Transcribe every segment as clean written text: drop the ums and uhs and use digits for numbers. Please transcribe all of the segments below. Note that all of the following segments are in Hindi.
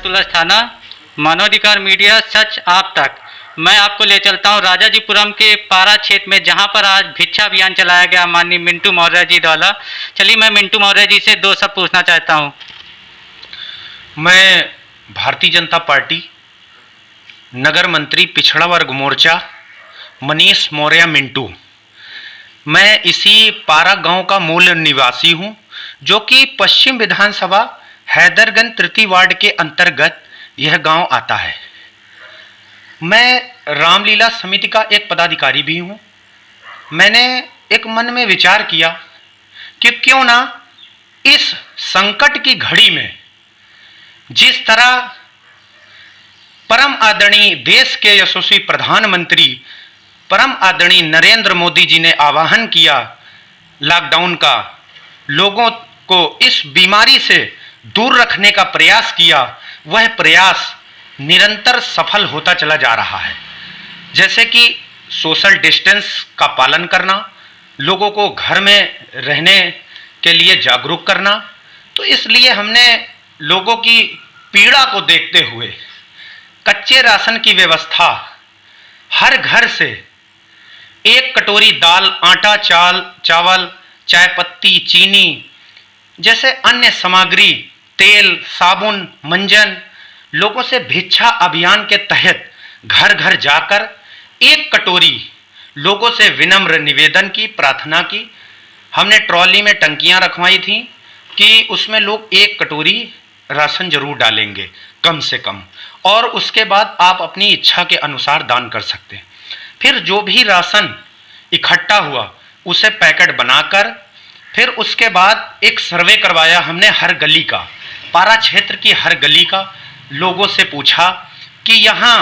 तुलस थाना, मानवाधिकार मीडिया, सच आप तक। मैं आपको ले चलता हूं राजाजीपुरम के पारा क्षेत्र में, जहां पर आज भिक्षा अभियान चलाया गया माननीय मिंटू मौर्य जी द्वारा। चलिए मैं मिंटू मौर्य जी से दो सब पूछना चाहता हूं। मैं भारतीय जनता पार्टी नगर मंत्री पिछड़ा वर्ग मोर्चा मनीष मौर्य मिंटू, मैं इसी पारा गांव का मूल निवासी हूं, जो कि पश्चिम विधानसभा हैदरगंज तृतीय वार्ड के अंतर्गत यह गांव आता है। मैं रामलीला समिति का एक पदाधिकारी भी हूं। मैंने एक मन में विचार किया कि क्यों ना इस संकट की घड़ी में जिस तरह परम आदरणीय देश के यशस्वी प्रधानमंत्री परम आदरणीय नरेंद्र मोदी जी ने आह्वान किया लॉकडाउन का, लोगों को इस बीमारी से दूर रखने का प्रयास किया, वह प्रयास निरंतर सफल होता चला जा रहा है। जैसे कि सोशल डिस्टेंस का पालन करना, लोगों को घर में रहने के लिए जागरूक करना। तो इसलिए हमने लोगों की पीड़ा को देखते हुए कच्चे राशन की व्यवस्था, हर घर से एक कटोरी दाल, आटा, चावल, चाय पत्ती, चीनी जैसे अन्य सामग्री, तेल, साबुन, मंजन, लोगों से भिक्षा अभियान के तहत घर घर जाकर एक कटोरी लोगों से विनम्र निवेदन की, प्रार्थना की। हमने ट्रॉली में टंकियां रखवाई थी कि उसमें लोग एक कटोरी राशन जरूर डालेंगे कम से कम, और उसके बाद आप अपनी इच्छा के अनुसार दान कर सकते हैं। फिर जो भी राशन इकट्ठा हुआ उसे पैकेट बनाकर फिर उसके बाद एक सर्वे करवाया हमने हर गली का, पारा क्षेत्र की हर गली का। लोगों से पूछा कि यहाँ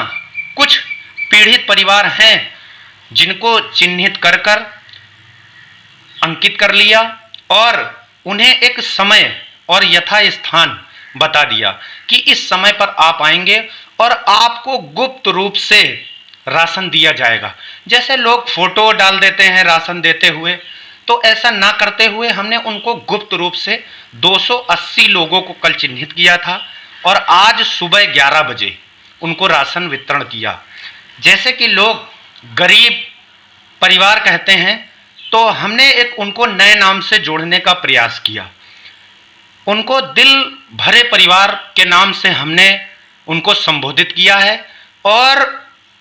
कुछ पीड़ित परिवार हैं जिनको चिन्हित कर कर अंकित कर लिया और उन्हें एक समय और यथा स्थान बता दिया कि इस समय पर आप आएंगे और आपको गुप्त रूप से राशन दिया जाएगा। जैसे लोग फोटो डाल देते हैं राशन देते हुए, तो ऐसा ना करते हुए हमने उनको गुप्त रूप से 280 लोगों को कल चिन्हित किया था और आज सुबह 11 बजे उनको राशन वितरण किया। जैसे कि लोग गरीब परिवार कहते हैं, तो हमने एक उनको नए नाम से जोड़ने का प्रयास किया। उनको दिल भरे परिवार के नाम से हमने उनको संबोधित किया है और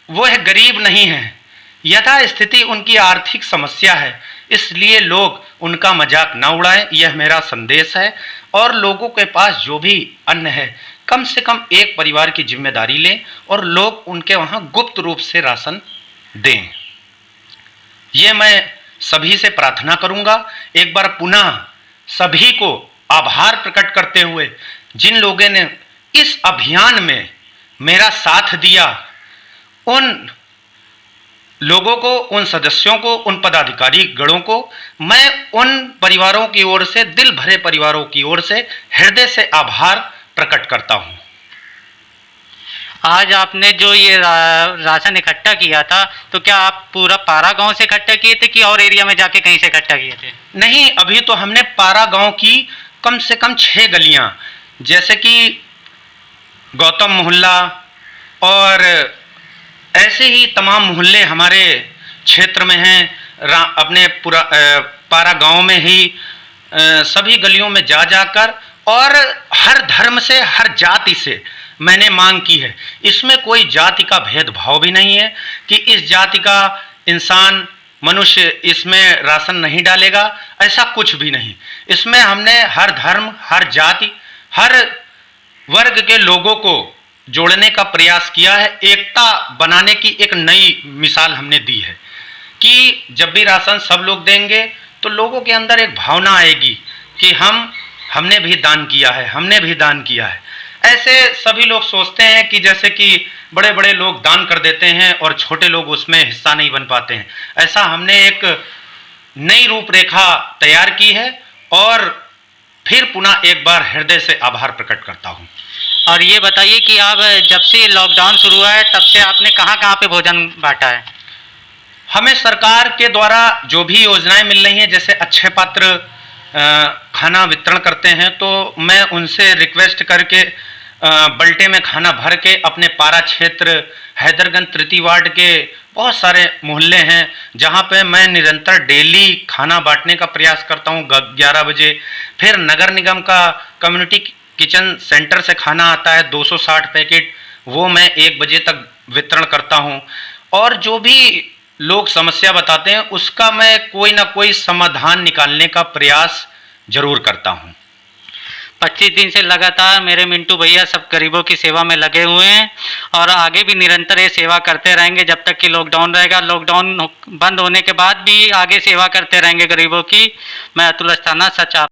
वह गरीब नहीं है, यथा स्थिति उनकी आर्थिक समस्या है, इसलिए लोग उनका मजाक ना उड़ाएं, यह मेरा संदेश है। और लोगों के पास जो भी अन्न है कम से कम एक परिवार की जिम्मेदारी लें और लोग उनके वहां गुप्त रूप से राशन दें। यह मैं सभी से प्रार्थना करूंगा। एक बार पुनः सभी को आभार प्रकट करते हुए, जिन लोगों ने इस अभियान में मेरा साथ दिया, उन लोगों को, उन सदस्यों को, उन पदाधिकारी गणों को मैं उन परिवारों की ओर से, दिल भरे परिवारों की ओर से हृदय से आभार प्रकट करता हूं। आज आपने जो ये राशन इकट्ठा किया था, तो क्या आप पूरा पारा गांव से इकट्ठा किए थे कि और एरिया में जाके कहीं से इकट्ठा किए थे? नहीं, अभी तो हमने पारा गांव की कम से कम 6 गलियां, जैसे कि गौतम मोहल्ला और ऐसे ही तमाम मोहल्ले हमारे क्षेत्र में हैं, अपने पूरा पारा गांव में ही सभी गलियों में जा जाकर और हर धर्म से, हर जाति से मैंने मांग की है। इसमें कोई जाति का भेदभाव भी नहीं है कि इस जाति का इंसान, मनुष्य इसमें राशन नहीं डालेगा, ऐसा कुछ भी नहीं। इसमें हमने हर धर्म, हर जाति, हर वर्ग के लोगों को जोड़ने का प्रयास किया है। एकता बनाने की एक नई मिसाल हमने दी है कि जब भी राशन सब लोग देंगे तो लोगों के अंदर एक भावना आएगी कि हमने भी दान किया है, हमने भी दान किया है। ऐसे सभी लोग सोचते हैं कि जैसे कि बड़े बड़े लोग दान कर देते हैं और छोटे लोग उसमें हिस्सा नहीं बन पाते हैं। ऐसा हमने एक नई रूपरेखा तैयार की है और फिर पुनः एक बार हृदय से आभार प्रकट करता हूँ। और ये बताइए कि आप जब से लॉकडाउन शुरू हुआ है तब से आपने कहाँ कहाँ पे भोजन बांटा है? हमें सरकार के द्वारा जो भी योजनाएं मिल रही हैं, जैसे अक्षय पात्र खाना वितरण करते हैं, तो मैं उनसे रिक्वेस्ट करके बल्टे में खाना भर के अपने पारा क्षेत्र हैदरगंज तृतीय वार्ड के बहुत सारे मोहल्ले हैं जहाँ पे मैं निरंतर डेली खाना बांटने का प्रयास करता हूँ 11 बजे। फिर नगर निगम का कम्युनिटी किचन सेंटर से खाना आता है 260 पैकेट, वो मैं 1 बजे तक वितरण करता हूँ। और जो भी लोग समस्या बताते हैं उसका मैं कोई ना कोई समाधान निकालने का प्रयास जरूर करता हूँ। 25 दिन से लगातार मेरे मिंटू भैया सब गरीबों की सेवा में लगे हुए हैं और आगे भी निरंतर ये सेवा करते रहेंगे जब तक कि लॉकडाउन रहेगा। लॉकडाउन बंद होने के बाद भी आगे सेवा करते रहेंगे गरीबों की। मैं अतुल अस्थाना, सच आप